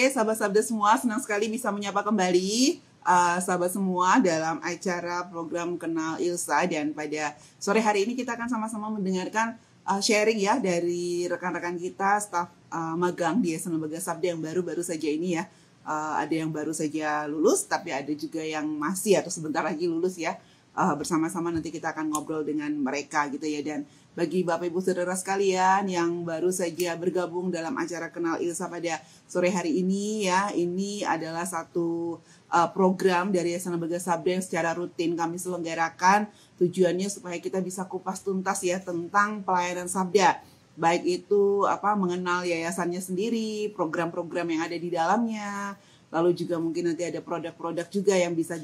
sahabat Sabda semua, senang sekali bisa menyapa kembali sahabat semua dalam acara program Kenal Ilsa. Dan pada sore hari ini kita akan sama-sama mendengarkan sharing ya dari rekan-rekan kita, staf magang di Yayasan Lembaga Sabda yang baru-baru saja ini ya. Ada yang baru saja lulus, tapi ada juga yang masih atau sebentar lagi lulus ya. Bersama-sama nanti kita akan ngobrol dengan mereka gitu ya. Dan bagi Bapak Ibu Saudara sekalian yang baru saja bergabung dalam acara Kenal Ilsa pada sore hari ini ya, ini adalah satu program dari Yayasan Lembaga Sabda yang secara rutin kami selenggarakan. Tujuannya supaya kita bisa kupas tuntas ya tentang pelayanan Sabda. Baik itu mengenal yayasannya sendiri, program-program yang ada di dalamnya, lalu juga mungkin nanti ada produk-produk juga yang bisa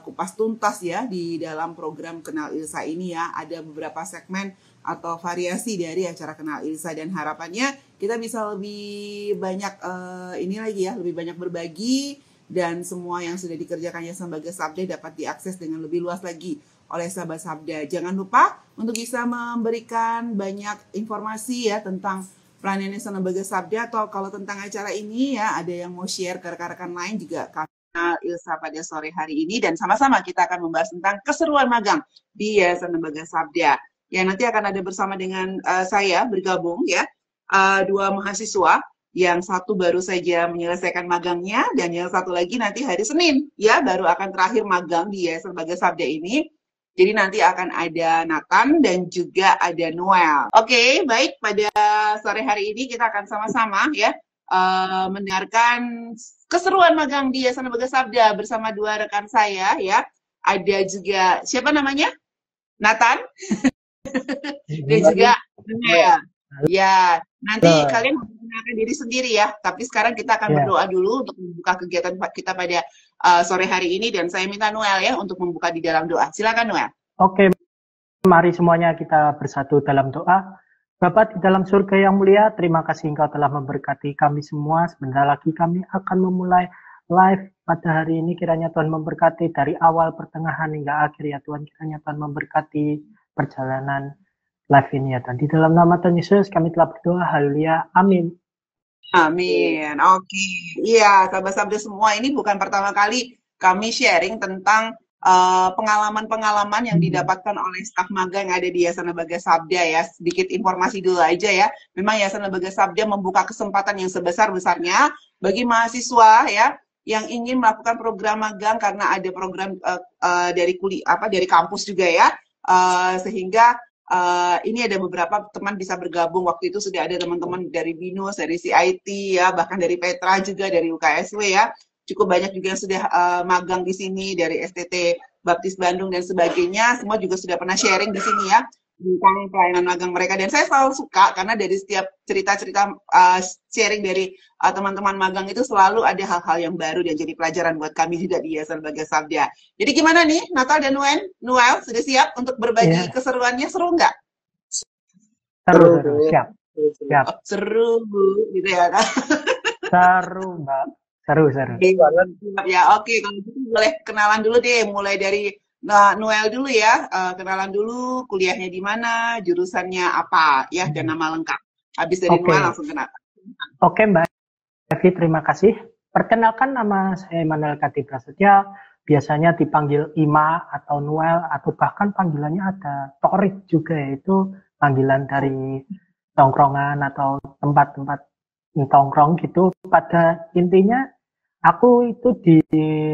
kupas tuntas ya di dalam program Kenal Ilsa ini ya. Ada beberapa segmen atau variasi dari acara Kenal Ilsa dan harapannya kita bisa lebih banyak lebih banyak berbagi dan semua yang sudah dikerjakan Yayasan Lembaga Sabda dapat diakses dengan lebih luas lagi oleh sahabat Sabda. Jangan lupa untuk bisa memberikan banyak informasi ya tentang pelayanan Yayasan Lembaga Sabda, atau kalau tentang acara ini ya ada yang mau share ke rekan-rekan lain juga Kenal Ilsa pada sore hari ini, dan sama-sama kita akan membahas tentang keseruan magang di Yayasan Lembaga Sabda. Yang nanti akan ada bersama dengan saya bergabung ya, dua mahasiswa, yang satu baru saja menyelesaikan magangnya dan yang satu lagi nanti hari Senin ya baru akan terakhir magang di Yayasan Lembaga Sabda ini. Jadi nanti akan ada Nathan dan juga ada Noel. Oke, baik, pada sore hari ini kita akan sama-sama ya mendengarkan keseruan magang di Yayasan Lembaga Sabda bersama dua rekan saya ya. Ada juga siapa namanya? Nathan dan juga Noel. Ya, nanti kalian memperkenalkan diri sendiri ya. Tapi sekarang kita akan berdoa dulu untuk membuka kegiatan kita pada sore hari ini, dan saya minta Noel ya untuk membuka di dalam doa. Silakan Noel. Oke, mari semuanya kita bersatu dalam doa. Bapa di dalam surga yang mulia, terima kasih Engkau telah memberkati kami semua. Sebentar lagi kami akan memulai live pada hari ini. Kiranya Tuhan memberkati dari awal, pertengahan hingga akhir ya Tuhan. Kiranya Tuhan memberkati perjalanan live ini ya Tuhan. Di dalam nama Tuhan Yesus kami telah berdoa. Haleluya. Amin. Amin. Oke. Iya, sahabat Sabda semua, ini bukan pertama kali kami sharing tentang pengalaman-pengalaman yang didapatkan oleh staf magang yang ada di Yayasan Lembaga Sabda ya. Sedikit informasi dulu aja ya. Memang Yayasan Lembaga Sabda membuka kesempatan yang sebesar-besarnya bagi mahasiswa ya yang ingin melakukan program magang, karena ada program dari kampus juga ya. Sehingga ini ada beberapa teman bisa bergabung. Waktu itu sudah ada teman-teman dari BINUS, dari CIT ya, bahkan dari Petra juga, dari UKSW ya. Cukup banyak juga yang sudah magang di sini, dari STT Baptis Bandung dan sebagainya. Semua juga sudah pernah sharing di sini ya tentang pelayanan magang mereka. Dan saya selalu suka karena dari setiap cerita-cerita sharing dari teman-teman magang itu selalu ada hal-hal yang baru dan jadi pelajaran buat kami juga di Yayasan Lembaga Sabda. Jadi gimana nih Natal dan Noel sudah siap untuk berbagi keseruannya? Seru nggak? Seru, siap. Oh, seru gitu ya kan? Seru Mbak. Seru. Ya, oke. Kalau gitu boleh kenalan dulu deh, mulai dari Noel dulu ya. Kenalan dulu, kuliahnya di mana, jurusannya apa ya, dan nama lengkap. Habis dari Noel langsung kenalan. Oke Mbak Evi, terima kasih. Perkenalkan, nama saya Immanuel Kadi Prasetya. Biasanya dipanggil Ima atau Noel, atau bahkan panggilannya ada Torik juga, yaitu panggilan dari tongkrongan atau tempat-tempat tongkrong gitu. Pada intinya aku itu di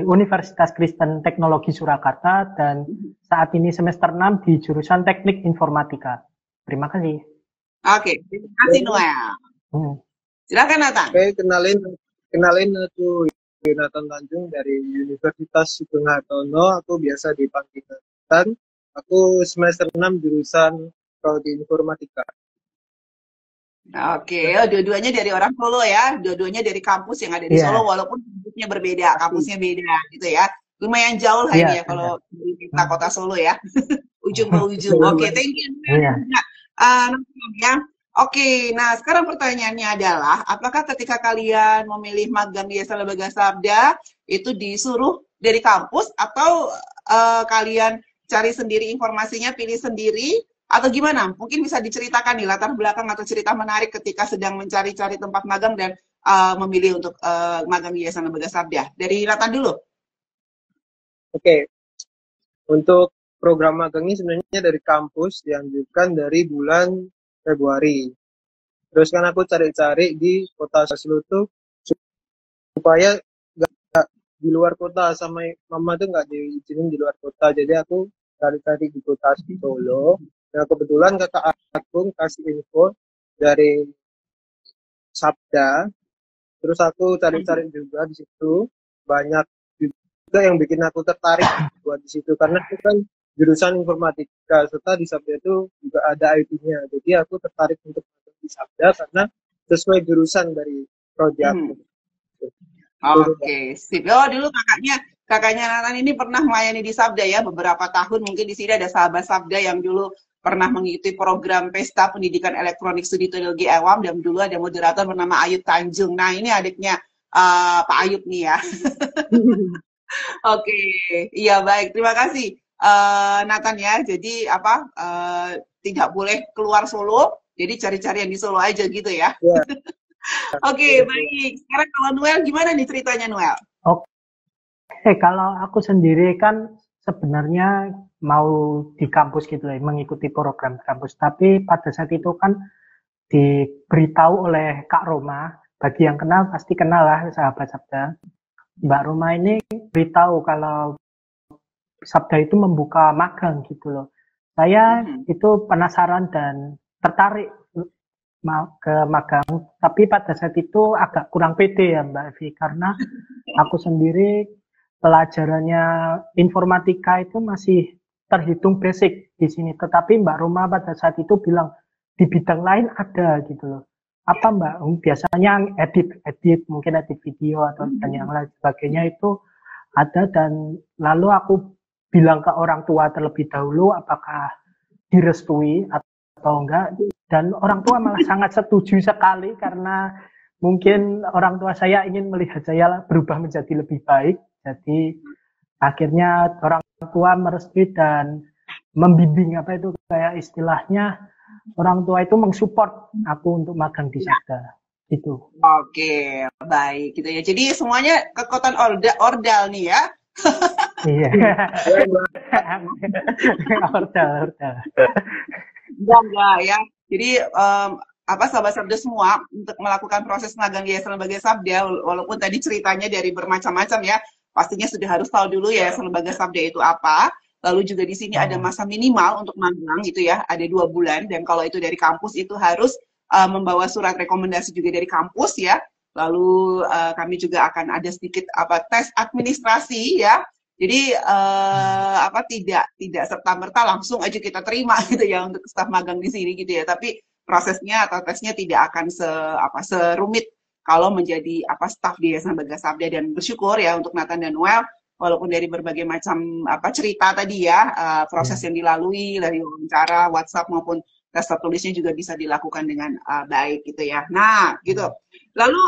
Universitas Kristen Teknologi Surakarta dan saat ini semester 6 di jurusan Teknik Informatika. Terima kasih. Oke, terima kasih Noel. Silakan Nathan. Oke, kenalin aku Yonatan Tanjung dari Universitas Sugeng Hartono. Aku biasa dipanggil Nathan. Aku semester 6 jurusan Prodi Informatika. Oke, dua-duanya dari orang Solo ya, dua-duanya dari kampus yang ada di Solo, walaupun kampusnya berbeda, kampusnya beda gitu ya. Lumayan jauh lah ini ya kalau dari kota Solo ya, ujung ke ujung. Oke, thank you. Oke, nah sekarang pertanyaannya adalah, apakah ketika kalian memilih magang di Yayasan Lembaga Sabda itu disuruh dari kampus, atau kalian cari sendiri informasinya, pilih sendiri, atau gimana? Mungkin bisa diceritakan nih latar belakang atau cerita menarik ketika sedang mencari-cari tempat magang dan memilih untuk magang di Yayasan Lembaga Sabda? Dari Nathan dulu. Oke, untuk program magang ini sebenarnya dari kampus dianjurkan dari bulan Februari. Terus kan aku cari-cari di kota Solo tuh supaya nggak di luar kota, sama mama tuh nggak diizinin di luar kota. Jadi aku cari-cari di kota Solo. Nah kebetulan kakak aku kasih info dari Sabda. Terus aku cari-cari juga di situ, banyak juga yang bikin aku tertarik buat di situ karena itu kan jurusan informatika, serta di Sabda itu juga ada IT-nya. Jadi aku tertarik untuk masuk di Sabda karena sesuai jurusan dari prodi aku. Oke, sip. Oh, dulu kakaknya Nathan ini pernah melayani di Sabda ya beberapa tahun. Mungkin di sini ada sahabat Sabda yang dulu pernah mengikuti program Pesta Pendidikan Elektronik Studi Teknologi Ewam, dan dulu ada moderator bernama Ayub Tanjung. Nah, ini adiknya Pak Ayub nih ya. Oke, iya baik. Terima kasih Nathan ya. Jadi tidak boleh keluar Solo. Jadi cari-cari yang di Solo aja gitu ya. Ya. Oke, baik. Sekarang kalau Noel gimana nih ceritanya Noel? Oke, kalau aku sendiri kan sebenarnya mau di kampus gitu ya, mengikuti program kampus. Tapi pada saat itu kan diberitahu oleh Kak Roma, bagi yang kenal pasti kenal lah sahabat Sabda. Mbak Roma ini beritahu kalau Sabda itu membuka magang gitu loh. Saya itu penasaran dan tertarik ke magang, tapi pada saat itu agak kurang pede ya Mbak Evi, karena aku sendiri pelajarannya informatika itu masih terhitung basic di sini. Tetapi Mbak Roma pada saat itu bilang di bidang lain ada gitu loh. Apa Mbak? Biasanya edit, mungkin edit video atau dan yang lain sebagainya itu ada, dan lalu aku bilang ke orang tua terlebih dahulu apakah direstui atau enggak, dan orang tua malah sangat setuju sekali karena mungkin orang tua saya ingin melihat saya berubah menjadi lebih baik. Jadi akhirnya orang tua merestui dan membimbing, apa itu kayak istilahnya orang tua itu mensupport aku untuk magang di Sabda itu. Oke, baik gitu ya. Jadi semuanya kekuatan ordal nih ya. Iya. ordal. Enggak ya. Jadi sahabat Sabda semua untuk melakukan proses magang di Yayasan Lembaga Sabda, walaupun tadi ceritanya dari bermacam-macam ya, pastinya sudah harus tahu dulu ya Yayasan Lembaga Sabda itu apa. Lalu juga di sini ada masa minimal untuk magang gitu ya, ada 2 bulan, dan kalau itu dari kampus itu harus membawa surat rekomendasi juga dari kampus ya. Lalu kami juga akan ada sedikit tes administrasi ya. Jadi tidak serta-merta langsung aja kita terima gitu ya untuk staf magang di sini gitu ya. Tapi prosesnya atau tesnya tidak akan serumit kalau menjadi staf di Yayasan Lembaga Sabda. Dan bersyukur ya untuk Nathan dan Noel, walaupun dari berbagai macam cerita tadi ya, proses yang dilalui dari wawancara, WhatsApp maupun tes tertulisnya juga bisa dilakukan dengan baik gitu ya. Nah, gitu. Lalu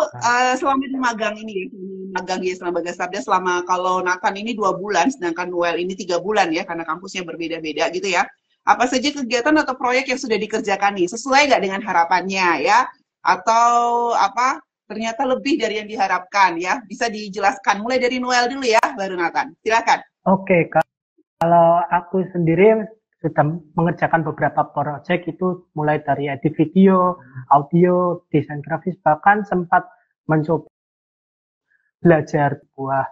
selama di magang ini, magang di Yayasan Lembaga Sabda selama, kalau Nathan ini 2 bulan, sedangkan Noel ini 3 bulan ya, karena kampusnya berbeda-beda gitu ya. Apa saja kegiatan atau proyek yang sudah dikerjakan nih? Sesuai nggak dengan harapannya ya? Atau ternyata lebih dari yang diharapkan ya? Bisa dijelaskan. Mulai dari Noel dulu ya, baru Nathan. Silakan. Oke, kalau aku sendiri sudah mengerjakan beberapa proyek itu, mulai dari edit video, audio, desain grafis, bahkan sempat mencoba belajar buah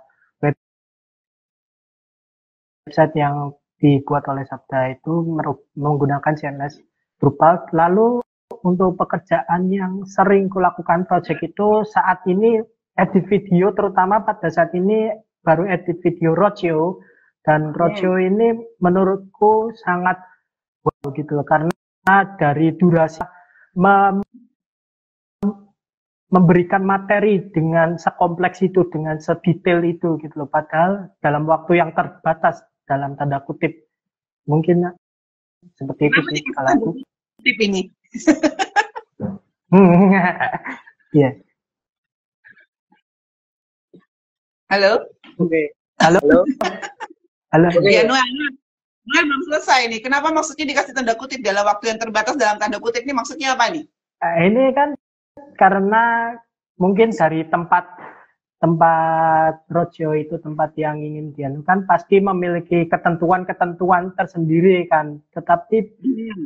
website yang dibuat oleh Sabda itu menggunakan CMS Drupal. Lalu untuk pekerjaan yang sering kulakukan proyek itu saat ini edit video, terutama pada saat ini baru edit video roadshow, dan roadshow ini menurutku sangat wow gitu loh, karena dari durasi memberikan materi dengan sekompleks itu, dengan sedetail itu gitu loh, padahal dalam waktu yang terbatas dalam tanda kutip. Mungkin seperti itu sih kalau aku. Tip ini. Iya. Halo? Oke. Halo? Halo? Ya, Noel belum selesai nih. Kenapa maksudnya dikasih tanda kutip dalam waktu yang terbatas, dalam tanda kutip ini maksudnya apa nih? Ini kan karena mungkin dari tempat roadshow itu tempat yang ingin dianukan pasti memiliki ketentuan-ketentuan tersendiri kan. Tetapi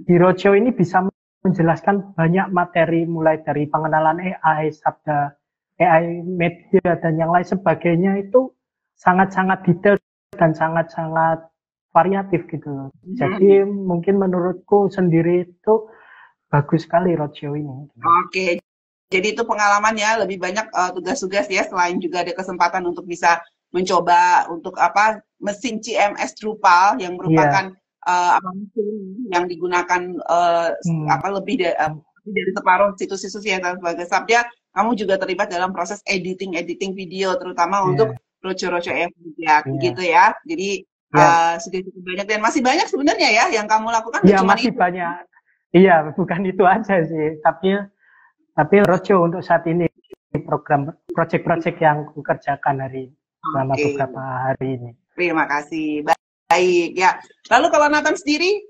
di roadshow ini bisa menjelaskan banyak materi mulai dari pengenalan AI, sabda AI, media dan yang lain sebagainya itu sangat-sangat detail dan sangat-sangat variatif gitu. Jadi mungkin menurutku sendiri itu bagus sekali roadshow ini. Oke. Jadi itu pengalamannya lebih banyak tugas-tugas ya, selain juga ada kesempatan untuk bisa mencoba untuk mesin CMS Drupal yang merupakan mesin yang digunakan lebih dari separuh situs-situs yang sebagai Sabda. Kamu juga terlibat dalam proses editing video, terutama untuk roadshow ya, gitu ya. Jadi sudah cukup banyak dan masih banyak sebenarnya ya yang kamu lakukan. Iya, masih banyak. Iya, bukan itu aja sih, tapi roadshow untuk saat ini program project-project yang kukerjakan selama beberapa hari ini. Terima kasih. Baik ya. Lalu kalau Nathan sendiri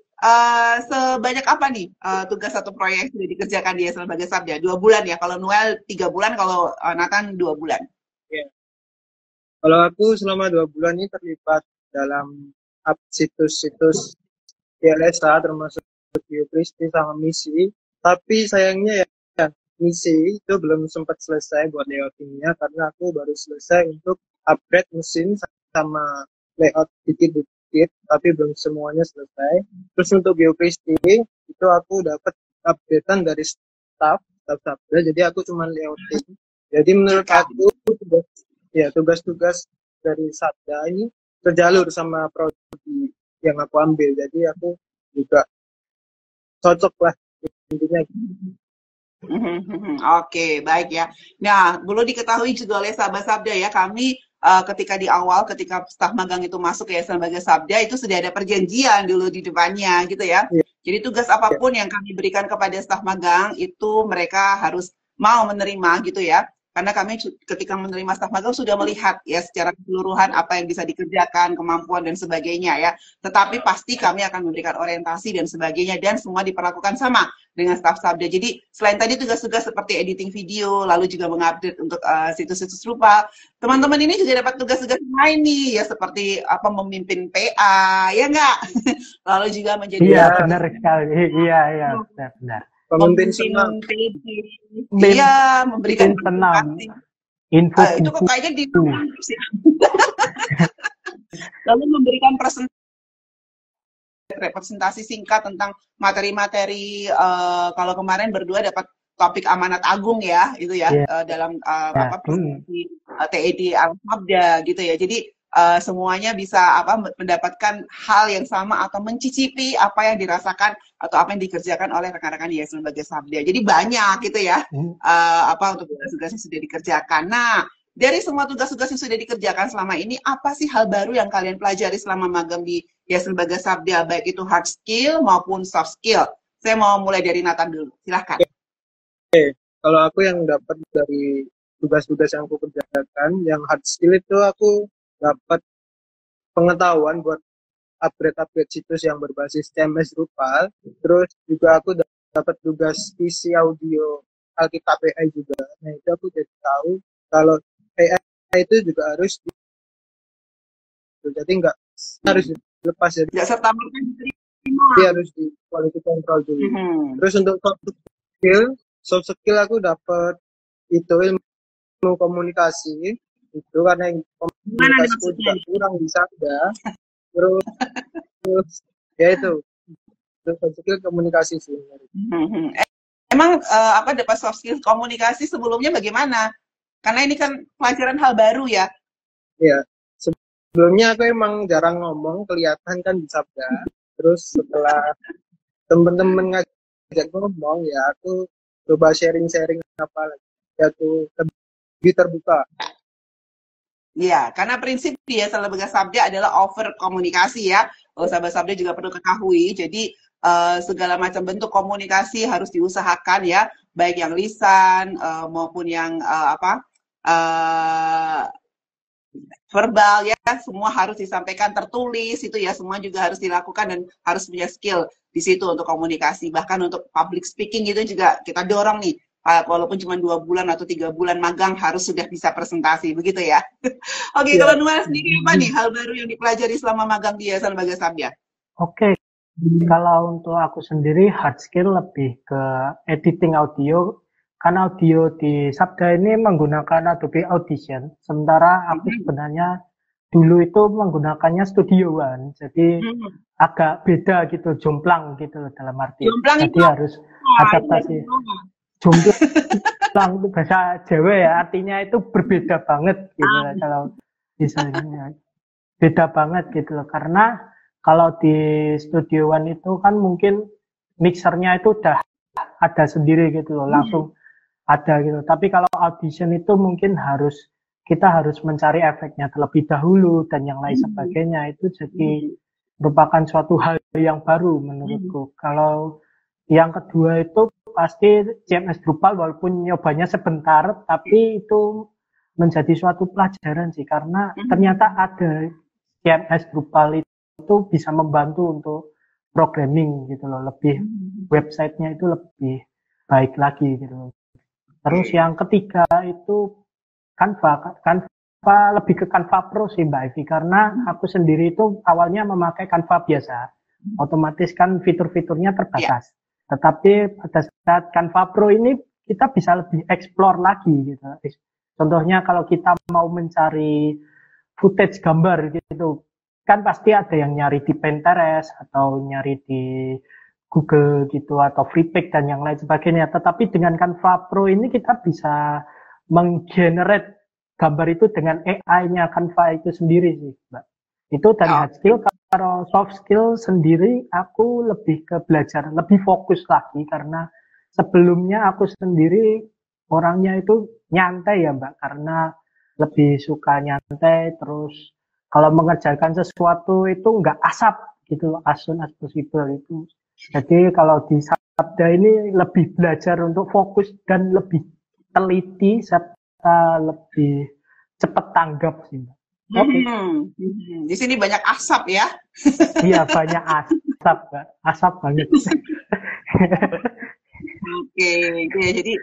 sebanyak apa nih tugas atau proyek yang sudah dikerjakan dia sebagai Sabda? 2 bulan ya. Kalau Noel 3 bulan, kalau Nathan 2 bulan. Ya. Kalau aku selama 2 bulan ini terlibat dalam situs-situs LSA termasuk Geokristi sama misi. Tapi sayangnya ya misi itu belum sempat selesai buat layoutingnya karena aku baru selesai untuk upgrade mesin sama layout dikit-dikit, tapi belum semuanya selesai. Terus untuk Geokristi itu aku dapat updatean dari staff Sabda, jadi aku cuma layouting. Jadi menurut aku tugas-tugas dari Sabda ini terjalur sama prodi yang aku ambil, jadi aku juga cocok lah intinya. Oke, baik ya. Nah, perlu diketahui juga oleh sahabat Sabda ya, kami ketika staf magang itu masuk ya sebagai Sabda, itu sudah ada perjanjian dulu di depannya gitu ya. Jadi tugas apapun yang kami berikan kepada staf magang itu mereka harus mau menerima gitu ya. Karena kami ketika menerima staf magang sudah melihat ya secara keseluruhan apa yang bisa dikerjakan, kemampuan dan sebagainya ya. Tetapi pasti kami akan memberikan orientasi dan sebagainya dan semua diperlakukan sama dengan staf Sabda. Jadi selain tadi tugas-tugas seperti editing video, lalu juga mengupdate untuk situs-situs Drupal, teman-teman ini juga dapat tugas-tugas lain nih ya seperti memimpin PA, ya enggak? Lalu juga menjadi benar sekali. Iya, benar. Pemimpin senam. Iya, memberikan senam. Info itu kok kayaknya di lalu memberikan representasi singkat tentang materi-materi kalau kemarin berdua dapat topik amanat agung ya itu ya dalam TED Al-Sabda gitu ya. Jadi semuanya bisa mendapatkan hal yang sama atau mencicipi apa yang dirasakan atau apa yang dikerjakan oleh rekan-rekan di sebagai Sabda. Jadi banyak gitu ya untuk tugas-tugas yang sudah dikerjakan. Nah, dari semua tugas-tugas yang sudah dikerjakan selama ini, apa sih hal baru yang kalian pelajari selama magang di sebagai Sabda, baik itu hard skill maupun soft skill? Saya mau mulai dari Nathan dulu. Silahkan. Kalau aku yang dapat dari tugas-tugas yang aku kerjakan, yang hard skill itu aku dapat pengetahuan buat upgrade situs yang berbasis CMS Drupal. Terus juga aku dapat tugas isi audio Alkitab AI juga. Nah itu aku jadi tahu kalau AI itu juga harus jadi nggak harus dilepas jadi nggak serta-merta dia harus di quality control dulu. Terus untuk soft skill aku dapat itu ilmu komunikasi itu karena komunikasiku juga kurang di Sabda. Terus ya itu soft skill komunikasi sih. Emang dapat soft skill komunikasi sebelumnya bagaimana? Karena ini kan pelajaran hal baru ya. Iya. Sebelumnya aku emang jarang ngomong, kelihatan kan di Sabda. Terus setelah temen-temen ngajak ngomong ya aku coba sharing-sharing apa lagi. Ya aku lebih terbuka. Iya, karena prinsip dia sebagai Sabda adalah over komunikasi ya. Sahabat Sabda juga perlu ketahui. Jadi segala macam bentuk komunikasi harus diusahakan ya, baik yang lisan maupun yang verbal ya, semua harus disampaikan tertulis itu ya, semua juga harus dilakukan dan harus punya skill di situ untuk komunikasi. Bahkan untuk public speaking itu juga kita dorong nih walaupun cuma 2 bulan atau 3 bulan magang harus sudah bisa presentasi, begitu ya. Oke, Ya, kalau Noel sendiri apa nih hal baru yang dipelajari selama magang di Yayasan Lembaga Sabda? Oke, kalau untuk aku sendiri hard skill lebih ke editing audio. Karena audio di Sabda ini menggunakan Adobe Audition, sementara aku sebenarnya dulu itu menggunakannya Studio One, jadi agak beda gitu, jomplang gitu loh dalam arti. Jomplang Jadi itu harus adaptasi. Jomplang itu bahasa Jawa ya, artinya itu berbeda banget gitu loh, kalau misalnya beda banget gitu loh. Karena kalau di Studio One itu kan mungkin mixernya itu udah ada sendiri gitu loh, langsung ada gitu. Tapi kalau Audition itu mungkin kita harus mencari efeknya terlebih dahulu dan yang lain sebagainya. Itu jadi merupakan suatu hal yang baru menurutku. Kalau yang kedua itu pasti CMS Drupal, walaupun nyobanya sebentar, tapi itu menjadi suatu pelajaran sih, karena ternyata ada CMS Drupal itu bisa membantu untuk programming gitu loh, lebih websitenya itu lebih baik lagi gitu loh. Terus yang ketiga itu Canva lebih ke Canva Pro sih Mbak Evi, karena aku sendiri itu awalnya memakai Canva biasa, otomatis kan fitur-fiturnya terbatas. Tetapi pada saat Canva Pro ini kita bisa lebih explore lagi gitu. Contohnya kalau kita mau mencari footage gambar gitu, kan pasti ada yang nyari di Pinterest atau nyari di Google gitu atau Freepik dan yang lain sebagainya. Tetapi dengan Canva Pro ini kita bisa menggenerate gambar itu dengan AI-nya Canva itu sendiri sih, Mbak. Itu dari hard skill. Kalau soft skill sendiri aku lebih ke belajar, lebih fokus lagi, karena sebelumnya aku sendiri orangnya itu nyantai ya Mbak, karena lebih suka nyantai, terus kalau mengerjakan sesuatu itu nggak asap gitu loh, as soon as possible itu. Jadi kalau di Sabda ini lebih belajar untuk fokus dan lebih teliti serta lebih cepat tanggap sih Mbak. Di sini banyak asap ya? Iya, banyak asap Mbak, asap banget. Oke, jadi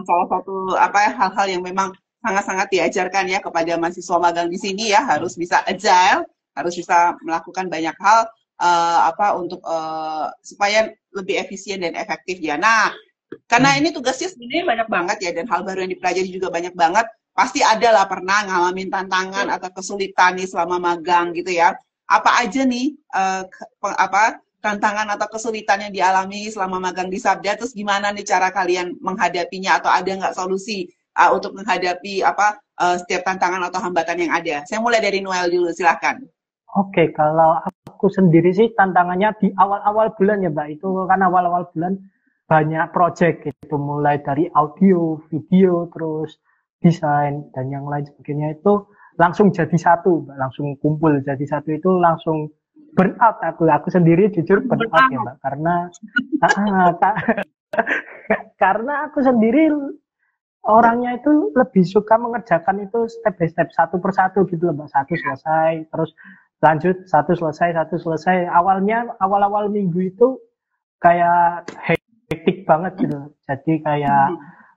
salah satu hal-hal yang memang sangat-sangat diajarkan ya kepada mahasiswa magang di sini ya, harus bisa agile, harus bisa melakukan banyak hal untuk supaya lebih efisien dan efektif ya. Nah, karena ini tugasnya sebenarnya banyak banget ya, dan hal baru yang dipelajari juga banyak banget. Pasti ada lah pernah ngalamin tantangan atau kesulitan nih selama magang gitu ya. Apa aja nih tantangan atau kesulitan yang dialami selama magang di Sabda, terus gimana nih cara kalian menghadapinya, atau ada nggak solusi untuk menghadapi setiap tantangan atau hambatan yang ada? Saya mulai dari Noel dulu, silahkan. Oke, kalau aku sendiri sih tantangannya di awal-awal bulan ya Mbak, itu kan awal-awal bulan banyak project gitu, mulai dari audio, video, terus desain dan yang lain sebagainya itu langsung jadi satu Mbak, langsung kumpul jadi satu, itu langsung burn out aku sendiri jujur burn out ya Mbak, karena aku sendiri orangnya itu lebih suka mengerjakan itu step by step, satu persatu gitu loh Mbak, satu selesai terus lanjut, satu selesai. Awal-awal minggu itu kayak hektik banget gitu. Jadi kayak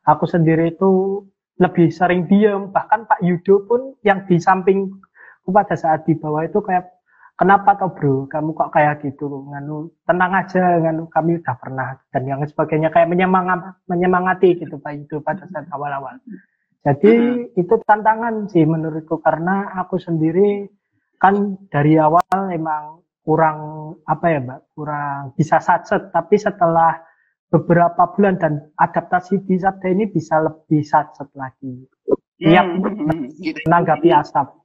aku sendiri itu lebih sering diem. Bahkan Pak Yudo pun yang di samping pada saat di bawah itu kayak, kenapa toh bro, kamu kok kayak gitu? Nganu, tenang aja, nganu, kami udah pernah. Dan yang sebagainya, kayak menyemangati gitu Pak Yudo pada saat awal-awal. Jadi itu tantangan sih menurutku, karena aku sendiri kan dari awal emang kurang kurang bisa satset, tapi setelah beberapa bulan dan adaptasi di Sabda ini bisa lebih satset lagi. Siap menanggapi asap.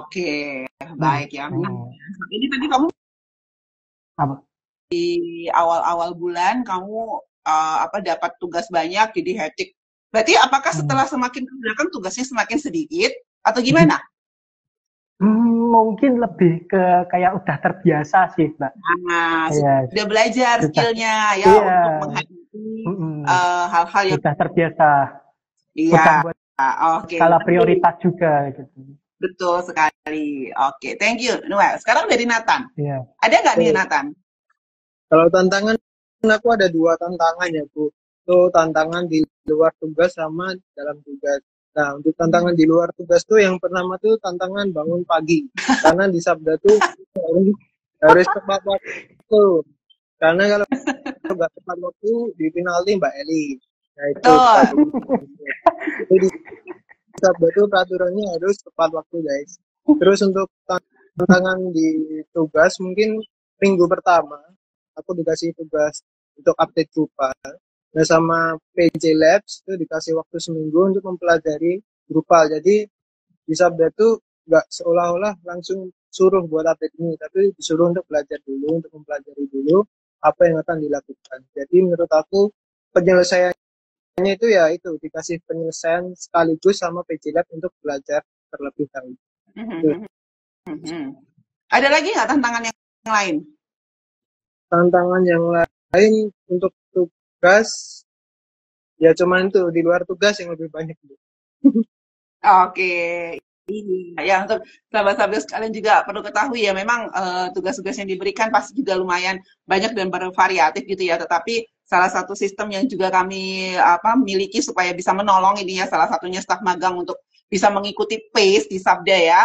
Oke, baik ya. Ini tadi kamu di awal-awal bulan kamu dapat tugas banyak, jadi hektik. Berarti apakah setelah semakin ke belakang tugasnya semakin sedikit atau gimana? Mungkin lebih ke kayak udah terbiasa sih, Mbak. Sudah belajar skillnya ya untuk menghadapi hal-hal yang sudah terbiasa. Iya. Oke. Skala prioritas juga gitu. Betul sekali. Oke, thank you. Noel. Sekarang dari Nathan. Ada nggak nih Nathan? Kalau tantangan, aku ada 2 tantangan ya Bu. itu tantangan di luar tugas sama dalam tugas. Nah, untuk tantangan di luar tugas tuh yang pertama tuh tantangan bangun pagi. Karena di Sabda tuh harus tepat waktu. Karena kalau nggak tepat waktu di penalti Mbak Eli. Nah, itu Betul. Jadi di Sabda tuh peraturannya harus tepat waktu, guys. Terus untuk tantangan di tugas mungkin minggu pertama aku dikasih tugas untuk update Drupal. Nah, sama PJ Labs itu dikasih waktu seminggu untuk mempelajari Drupal. Jadi di Sabda tuh nggak seolah-olah langsung suruh buat update ini, tapi disuruh untuk belajar dulu, untuk mempelajari dulu apa yang akan dilakukan. Jadi menurut aku penyelesaiannya itu ya itu dikasih penyelesaian sekaligus sama PJ Lab untuk belajar terlebih dahulu. Ada lagi nggak tantangan yang lain? Tantangan yang lain untuk tugas ya cuman itu di luar tugas yang lebih banyak. Oke. Iya, ya untuk sahabat-sahabat sekalian juga perlu ketahui ya memang tugas-tugas yang diberikan pasti juga lumayan banyak dan bervariatif gitu ya. Tetapi salah satu sistem yang juga kami miliki supaya bisa menolong ini ya salah satunya staf magang untuk bisa mengikuti pace di Sabda ya.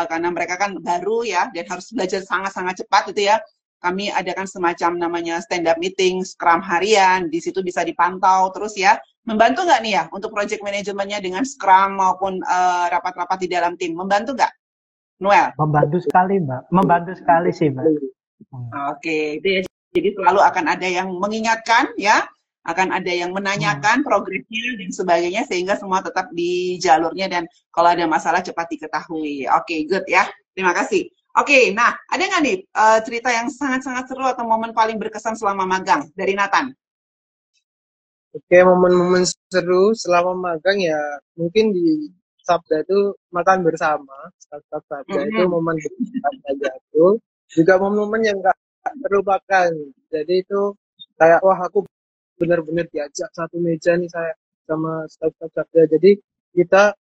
Karena mereka kan baru ya dan harus belajar sangat-sangat cepat gitu ya. Kami adakan semacam namanya stand up meeting, scrum harian, di situ bisa dipantau terus ya. Membantu nggak nih ya untuk project manajemennya dengan scrum maupun rapat-rapat di dalam tim? Membantu nggak, Noel? Membantu sekali, Mbak. Membantu sekali sih, Mbak. Oke, itu ya. Jadi selalu akan ada yang mengingatkan ya, akan ada yang menanyakan progresnya dan sebagainya sehingga semua tetap di jalurnya dan kalau ada masalah cepat diketahui. Oke, good ya. Terima kasih. Oke, nah ada nggak nih cerita yang sangat-sangat seru atau momen paling berkesan selama magang dari Nathan? Oke, momen-momen seru selama magang ya mungkin di Sabda itu makan bersama, staf Sabda itu momen berkesan aja tuh. Juga momen-momen yang nggak terlupakan. Jadi itu kayak wah aku benar-benar diajak satu meja nih saya sama staf Sabda. Jadi kita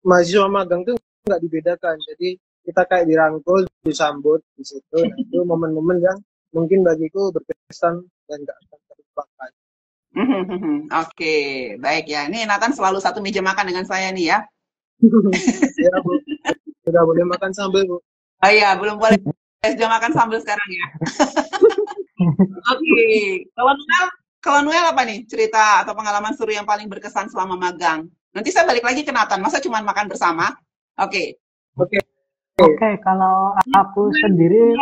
mahasiswa magang tuh nggak dibedakan. Jadi kita kayak dirangkul, disambut di situ. Nah, itu momen-momen yang mungkin bagiku berkesan dan nggak akan terlupakan. Oke, baik ya. Ini Nathan selalu satu meja makan dengan saya nih ya. Ya, Bu. Sudah boleh makan sambal, Bu. Oh iya, belum boleh. Sudah makan sambal sekarang ya. Oke. Kalau Noel apa nih cerita atau pengalaman seru yang paling berkesan selama magang? Nanti saya balik lagi ke Nathan. Masa cuma makan bersama? Oke. Oke, kalau aku sendiri,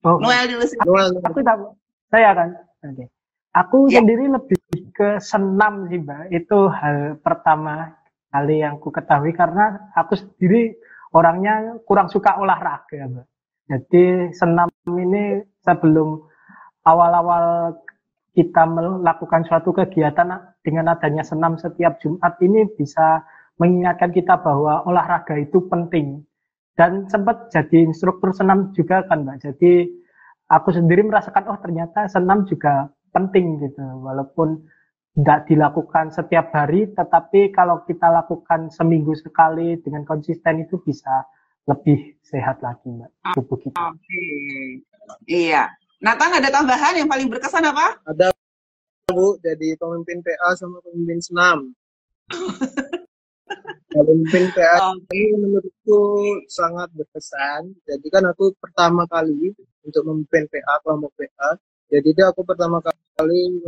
Noel dulu sih. Aku tahu, saya kan. Oke. Aku sendiri lebih ke senam sih, Mbak. Itu hal pertama kali yang ku ketahui karena aku sendiri orangnya kurang suka olahraga, Mbak. Jadi senam ini sebelum awal-awal kita melakukan suatu kegiatan dengan adanya senam setiap Jumat ini bisa mengingatkan kita bahwa olahraga itu penting. Dan sempat jadi instruktur senam juga kan, Mbak. Jadi aku sendiri merasakan, oh ternyata senam juga penting gitu. Walaupun tidak dilakukan setiap hari, tetapi kalau kita lakukan seminggu sekali dengan konsisten itu bisa lebih sehat lagi, Mbak, tubuh kita. Oke. Iya. Nathan ada tambahan yang paling berkesan apa? Ada, Bu, jadi pemimpin PA sama pemimpin senam. Pemimpin PA ini menurutku sangat berkesan. Jadi kan aku pertama kali untuk memimpin PA, kelompok PA. Jadi itu aku pertama kali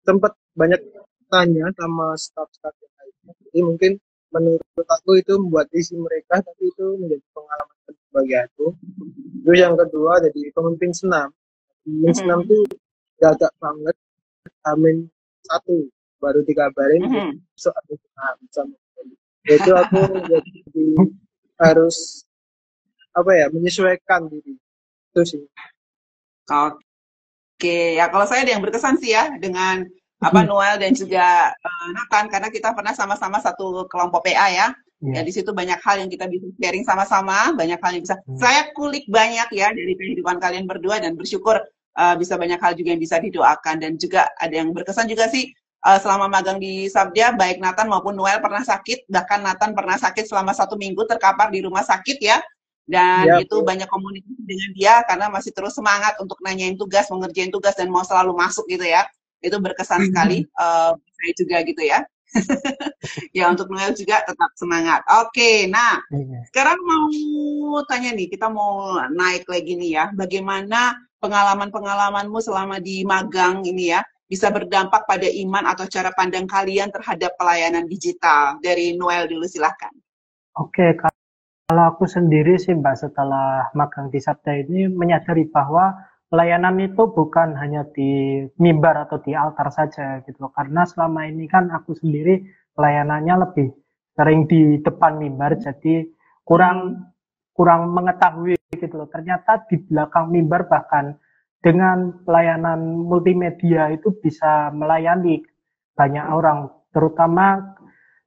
sempat banyak tanya sama staf-staf yang lainnya. Jadi mungkin menurut aku itu membuat visi mereka, tapi itu menjadi pengalaman bagi aku. Terus yang kedua jadi pemimpin senam. Pemimpin senam itu gagak banget. Amin 1 baru dikabarin soal senam sama. Itu aku jadi harus menyesuaikan diri itu sih. Oke, ya kalau saya ada yang berkesan sih ya dengan Noel dan juga Nathan karena kita pernah sama-sama satu kelompok PA ya. Ya di situ banyak hal yang kita bisa sharing sama-sama, banyak hal yang bisa saya kulik banyak ya dari kehidupan kalian berdua dan bersyukur bisa banyak hal juga yang bisa didoakan dan juga ada yang berkesan juga sih selama magang di Sabda, baik Nathan maupun Noel pernah sakit, bahkan Nathan pernah sakit selama 1 minggu terkapar di rumah sakit ya. Dan Ya, itu banyak komunikasi dengan dia karena masih terus semangat untuk nanyain tugas, mengerjain tugas dan mau selalu masuk gitu ya. Itu berkesan sekali. Saya juga gitu ya. Ya untuk Noel juga tetap semangat. Oke, nah Iya. sekarang mau tanya nih, kita mau naik lagi nih ya. Bagaimana pengalaman-pengalamanmu selama di magang ini ya bisa berdampak pada iman atau cara pandang kalian terhadap pelayanan digital? Dari Noel dulu silahkan. Oke, kalau aku sendiri sih Mbak, setelah magang di Sabda ini menyadari bahwa pelayanan itu bukan hanya di mimbar atau di altar saja gitu loh. Karena selama ini kan aku sendiri pelayanannya lebih sering di depan mimbar, jadi kurang kurang mengetahui gitu loh. Ternyata di belakang mimbar bahkan dengan pelayanan multimedia itu bisa melayani banyak orang, terutama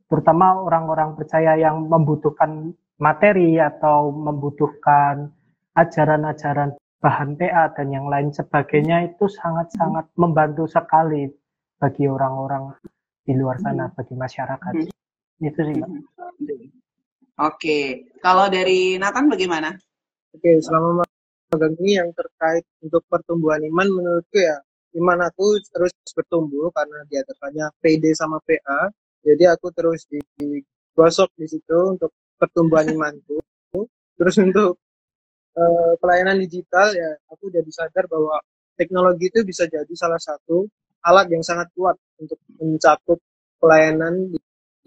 terutama orang-orang percaya yang membutuhkan materi atau membutuhkan ajaran-ajaran bahan PA dan yang lain sebagainya, itu sangat-sangat membantu sekali bagi orang-orang di luar sana, bagi masyarakat. Itu sih Mbak. Oke, kalau dari Nathan bagaimana? oke, selama magang ini yang terkait untuk pertumbuhan iman, menurutku ya, iman aku terus bertumbuh karena diadakannya PD sama PA. Jadi aku terus digosok di situ untuk pertumbuhan imanku. Terus untuk pelayanan digital ya, aku udah disadar bahwa teknologi itu bisa jadi salah satu alat yang sangat kuat untuk mencakup pelayanan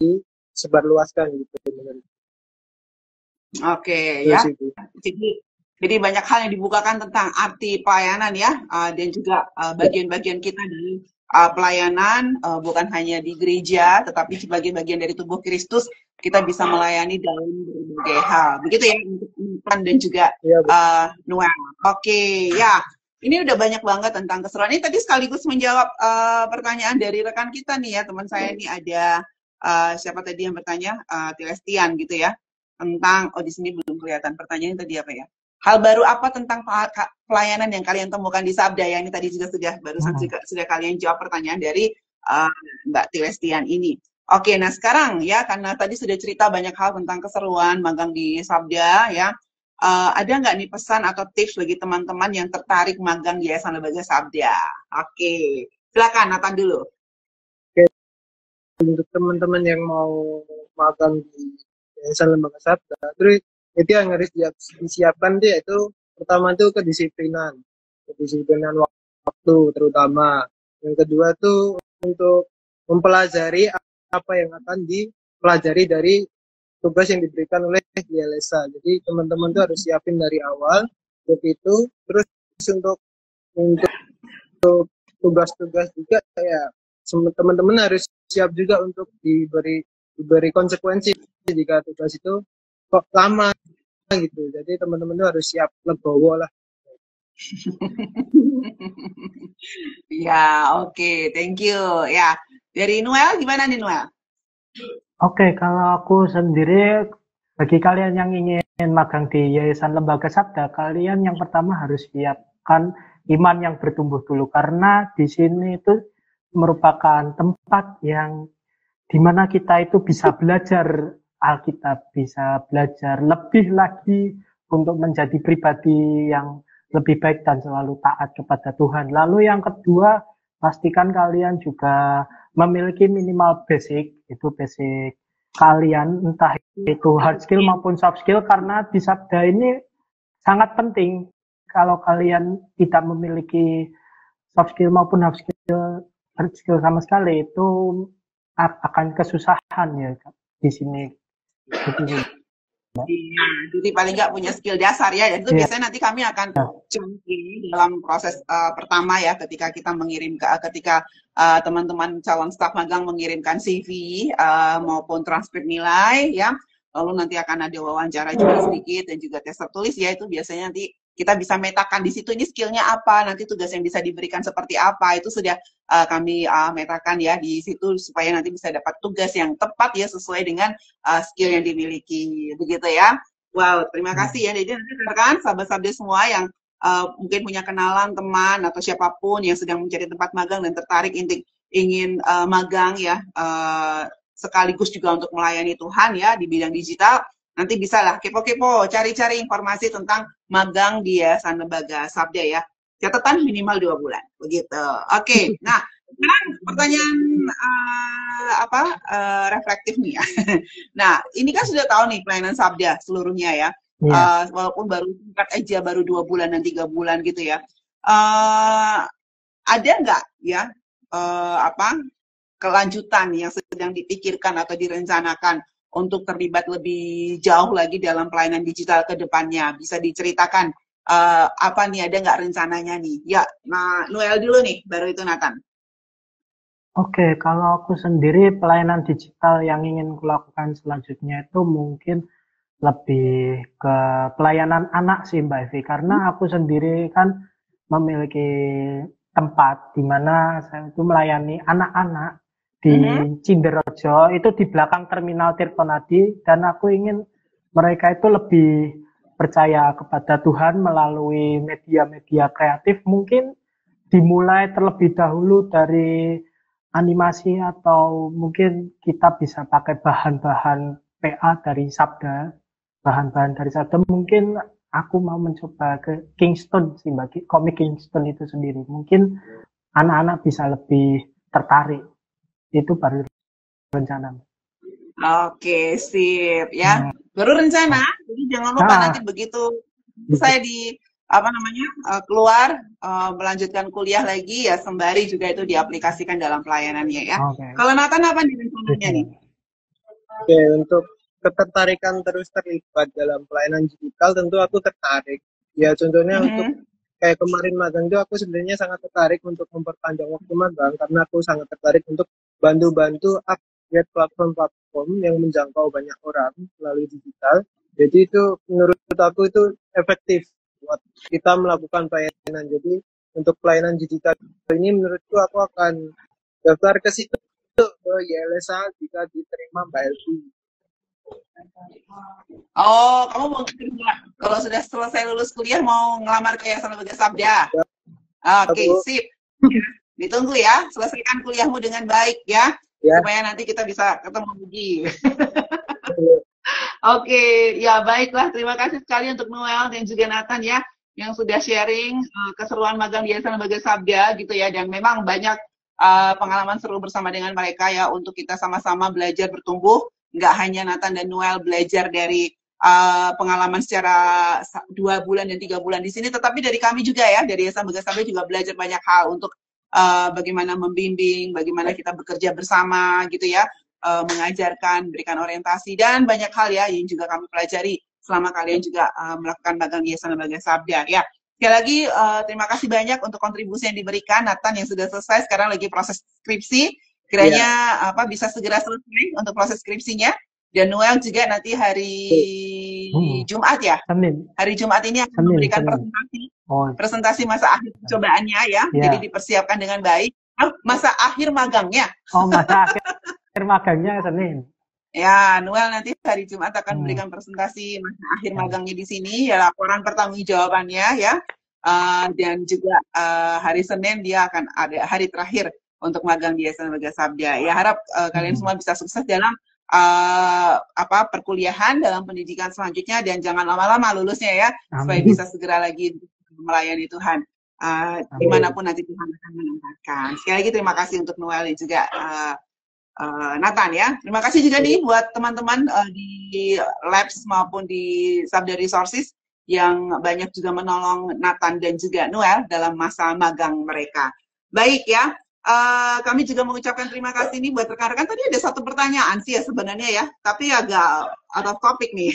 disebarluaskan gitu. Oke Terus ya. itu. Jadi banyak hal yang dibukakan tentang arti pelayanan ya, dan juga bagian-bagian kita di pelayanan bukan hanya di gereja, tetapi sebagai bagian dari tubuh Kristus kita bisa melayani dalam berbagai hal. Begitu ya untuk Nathan dan juga Ya, Noel. Oke ya, ini udah banyak banget tentang keseruan. Ini tadi sekaligus menjawab pertanyaan dari rekan kita nih ya, teman saya ini ada siapa tadi yang bertanya, Tilestian gitu ya, tentang di sini belum kelihatan pertanyaannya tadi apa ya? Hal baru apa tentang pelayanan yang kalian temukan di Sabda ya? Ini tadi juga sudah barusan sudah kalian jawab pertanyaan dari Mbak Tilestian ini. Oke, nah sekarang ya karena tadi sudah cerita banyak hal tentang keseruan magang di Sabda ya. Ada nggak nih pesan atau tips bagi teman-teman yang tertarik magang di Yayasan Lembaga Sabda? Oke, silakan Nathan dulu. untuk teman-teman yang mau magang di Yayasan Lembaga Sabda, terus itu yang harus disiapkan tuh yaitu pertama tuh kedisiplinan waktu terutama. Yang kedua tuh untuk mempelajari apa yang akan dipelajari dari tugas yang diberikan oleh YLSA. Jadi teman-teman tuh harus siapin dari awal untuk itu. Terus untuk tugas-tugas juga ya teman-teman harus siap juga untuk diberi konsekuensi jika tugas itu kok lama gitu. Jadi teman-teman tuh harus siap legowo lah. Ya, oke, thank you. Ya, dari Noel gimana nih Noel? Oke, kalau aku sendiri, bagi kalian yang ingin magang di Yayasan Lembaga Sabda, kalian yang pertama harus siapkan iman yang bertumbuh dulu, karena di sini itu merupakan tempat yang dimana kita itu bisa belajar Alkitab, bisa belajar lebih lagi untuk menjadi pribadi yang lebih baik dan selalu taat kepada Tuhan. Lalu yang kedua, pastikan kalian juga memiliki minimal basic, itu basic kalian, entah itu hard skill maupun soft skill, karena di Sabda ini sangat penting. Kalau kalian tidak memiliki soft skill maupun hard skill sama sekali, itu akan kesusahan ya di sini. Iya, jadi paling nggak punya skill dasar ya. Dan itu biasanya nanti kami akan coba dalam proses pertama ya, ketika kita mengirim ketika teman-teman calon staf magang mengirimkan CV maupun transkrip nilai ya. Lalu nanti akan ada wawancara juga sedikit dan juga tes tertulis ya. Itu biasanya nanti kita bisa metakan di situ ini skillnya apa, nanti tugas yang bisa diberikan seperti apa, itu sudah kami metakan ya di situ supaya nanti bisa dapat tugas yang tepat ya sesuai dengan skill yang dimiliki, begitu ya. Wow, terima kasih ya. Jadi nanti rekan sahabat-sahabat semua yang mungkin punya kenalan teman atau siapapun yang sedang mencari tempat magang dan tertarik ingin magang ya, sekaligus juga untuk melayani Tuhan ya di bidang digital, nanti bisa lah kepo-kepo, cari-cari informasi tentang magang di Yayasan Lembaga Sabda ya. Catatan minimal 2 bulan, begitu. Oke, nah sekarang pertanyaan reflektif nih ya. Nah, ini kan sudah tahu nih pelayanan Sabda seluruhnya ya. Iya. Walaupun baru singkat aja, baru 2 bulan dan 3 bulan gitu ya. Ada nggak ya kelanjutan yang sedang dipikirkan atau direncanakan untuk terlibat lebih jauh lagi dalam pelayanan digital ke depannya? Bisa diceritakan apa nih, ada nggak rencananya nih? Ya, nah Noel dulu nih, baru itu Nathan. Oke, kalau aku sendiri pelayanan digital yang ingin kulakukan selanjutnya itu mungkin lebih ke pelayanan anak sih Mbak Evi, karena aku sendiri kan memiliki tempat di mana saya itu melayani anak-anak di Cinderojo, itu di belakang terminal Tirtonadi, dan aku ingin mereka itu lebih percaya kepada Tuhan melalui media-media kreatif, mungkin dimulai terlebih dahulu dari animasi, atau mungkin kita bisa pakai bahan-bahan PA dari Sabda, bahan-bahan dari Sabda. Mungkin aku mau mencoba ke Kingston sih, bagi komik Kingston itu sendiri. Mungkin anak-anak bisa lebih tertarik. Itu baru rencana. Oke, sip ya. Baru rencana, jadi jangan lupa nanti begitu saya keluar melanjutkan kuliah lagi ya, sembari juga itu diaplikasikan dalam pelayanannya ya. Kalau Nathan apa nih rencananya nih? Oke, untuk ketertarikan terus terlibat dalam pelayanan digital tentu aku tertarik. Ya contohnya untuk kayak kemarin magang itu aku sebenarnya sangat tertarik untuk memperpanjang waktu magang, karena aku sangat tertarik untuk bantu-bantu upgrade platform-platform yang menjangkau banyak orang melalui digital. Jadi itu menurut aku itu efektif buat kita melakukan pelayanan. Jadi untuk pelayanan digital ini menurutku aku akan daftar ke situ, ke YLSA jika diterima Mbak Elvi. Oh, kamu mau kerja kalau sudah selesai lulus kuliah, mau ngelamar ke Yayasan Lembaga Sabda? Oke, sip. Ditunggu ya, selesaikan kuliahmu dengan baik ya, supaya nanti kita bisa ketemu lagi. Oke, ya baiklah. Terima kasih sekali untuk Noel dan juga Nathan ya, yang sudah sharing keseruan magang di Yayasan Lembaga Sabda gitu ya, dan memang banyak pengalaman seru bersama dengan mereka ya, untuk kita sama-sama belajar bertumbuh. Nggak hanya Nathan dan Noel belajar dari pengalaman secara 2 bulan dan 3 bulan di sini, tetapi dari kami juga ya, dari Yayasan Lembaga Sabda juga belajar banyak hal untuk bagaimana membimbing, bagaimana kita bekerja bersama gitu ya, mengajarkan, berikan orientasi, dan banyak hal ya yang juga kami pelajari selama kalian juga melakukan magang di Yayasan Lembaga Sabda ya. Sekali lagi terima kasih banyak untuk kontribusi yang diberikan. Nathan yang sudah selesai, sekarang lagi proses skripsi, kiranya bisa segera selesai untuk proses skripsinya. Dan Noel juga nanti hari Jumat ya, hari Jumat ini akan memberikan presentasi masa akhir percobaannya ya, jadi dipersiapkan dengan baik. Masa akhir magangnya. Masa akhir magangnya Senin. Ya, Noel nanti hari Jumat akan memberikan presentasi masa akhir magangnya di sini, ya laporan pertanggungjawabannya ya, dan juga hari Senin dia akan ada hari terakhir untuk magang di Yayasan Lembaga Sabda. Ya, harap kalian semua bisa sukses dalam perkuliahan, dalam pendidikan selanjutnya, dan jangan lama-lama lulusnya ya, supaya bisa segera lagi melayani Tuhan dimanapun nanti Tuhan akan menempatkan. Sekali lagi terima kasih untuk Noel dan juga Nathan ya. Terima kasih juga nih buat teman-teman di Labs maupun di Sabda Resources yang banyak juga menolong Nathan dan juga Noel dalam masa magang mereka. Baik ya, kami juga mengucapkan terima kasih nih buat rekan-rekan. Tadi ada satu pertanyaan sih ya sebenarnya ya, tapi agak out of topic nih.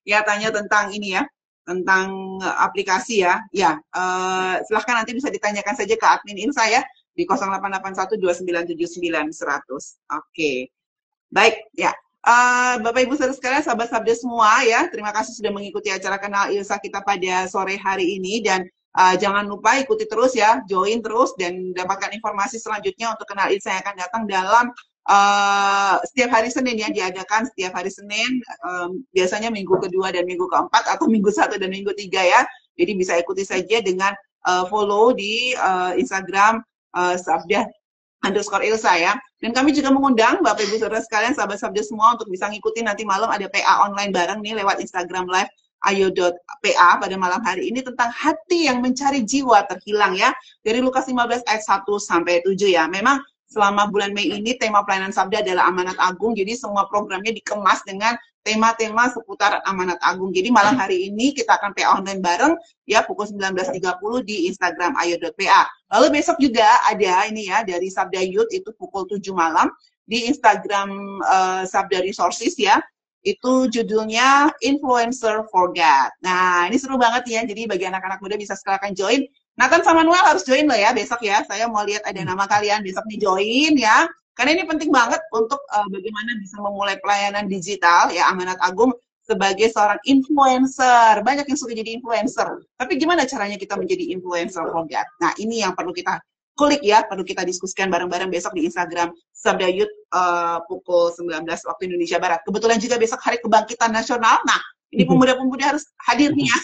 Ya, tanya tentang ini ya, tentang aplikasi ya. Ya, silahkan nanti bisa ditanyakan saja ke admin Insa ya, di 08812979 100. Oke. Baik, ya. Bapak Ibu Saudara sekalian, sahabat Sabda semua ya, terima kasih sudah mengikuti acara Kenal Ilsa kita pada sore hari ini, dan jangan lupa ikuti terus ya, join terus dan dapatkan informasi selanjutnya untuk Kenal Ilsa yang akan datang dalam setiap hari Senin ya, diadakan setiap hari Senin, biasanya minggu kedua dan minggu keempat, atau minggu 1 dan minggu 3 ya. Jadi bisa ikuti saja dengan follow di Instagram Sabda_Ilsa ya. Dan kami juga mengundang Bapak Ibu Saudara sekalian, sahabat Sabda semua untuk bisa ngikutin nanti malam ada PA online bareng nih lewat Instagram Live ayo.pa pada malam hari ini tentang hati yang mencari jiwa terhilang ya. Dari Lukas 15 ayat 1 sampai 7 ya. Memang selama bulan Mei ini tema pelayanan Sabda adalah amanat agung. Jadi semua programnya dikemas dengan tema-tema seputar amanat agung. Jadi malam hari ini kita akan PA online bareng ya pukul 19.30 di Instagram ayo.pa. Lalu besok juga ada ini ya dari Sabda Youth itu pukul 7 malam di Instagram Sabda Resources ya. Itu judulnya Influencer for God. Nah, ini seru banget ya. Jadi bagi anak-anak muda bisa silakan join. Nathan sama Noel harus join loh ya besok ya. Saya mau lihat ada nama kalian besok nih join ya. Karena ini penting banget untuk bagaimana bisa memulai pelayanan digital ya amanat agung sebagai seorang influencer. Banyak yang suka jadi influencer. Tapi gimana caranya kita menjadi influencer for God? Nah, ini yang perlu kita kulik ya, perlu kita diskusikan bareng-bareng besok di Instagram Sabda Youth pukul 19 waktu Indonesia Barat. Kebetulan juga besok Hari Kebangkitan Nasional. Nah, ini pemuda-pemuda harus hadir nih ya.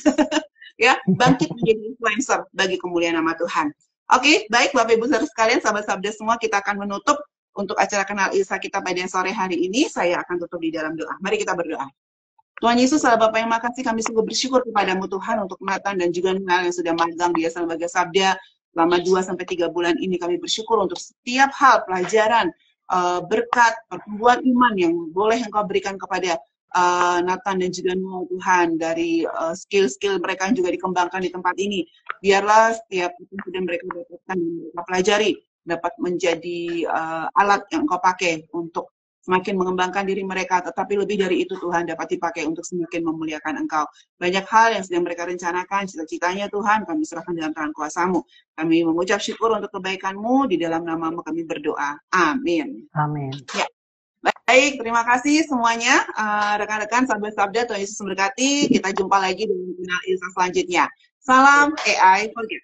Ya, bangkit menjadi influencer bagi kemuliaan nama Tuhan. Oke, baik Bapak Ibu saudara sekalian, sahabat Sabda semua, kita akan menutup untuk acara Kenal Ilsa kita pada sore hari ini. Saya akan tutup di dalam doa. Mari kita berdoa. Tuhan Yesus, Allah Bapa yang makasih, kami sungguh bersyukur kepadamu Tuhan untuk Nathan dan juga Nunal yang sudah magang di Yayasan Lembaga Sabda selama 2-3 bulan ini. Kami bersyukur untuk setiap hal, pelajaran, berkat, pertumbuhan iman yang boleh Engkau berikan kepada Nathan dan juga Nunal Tuhan dari skill-skill mereka yang juga dikembangkan di tempat ini. Biarlah setiap itu sudah mereka dapatkan dan mereka pelajari dapat menjadi alat yang Engkau pakai untuk semakin mengembangkan diri mereka, tetapi lebih dari itu Tuhan dapat dipakai untuk semakin memuliakan Engkau. Banyak hal yang sedang mereka rencanakan, cita-citanya Tuhan, kami serahkan dalam tangan kuasa-Mu. Kami mengucap syukur untuk kebaikan-Mu, di dalam nama-Mu kami berdoa. Amin. Amin. Ya. Baik, terima kasih semuanya. Rekan-rekan, sahabat Sabda, Tuhan Yesus memberkati. Kita jumpa lagi dengan Kenal Ilsa selanjutnya. Salam AI for God.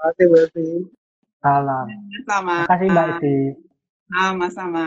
Terima kasih, Mbak Evi. Salam. Sama. Terima kasih Mbak Evi. Sama-sama.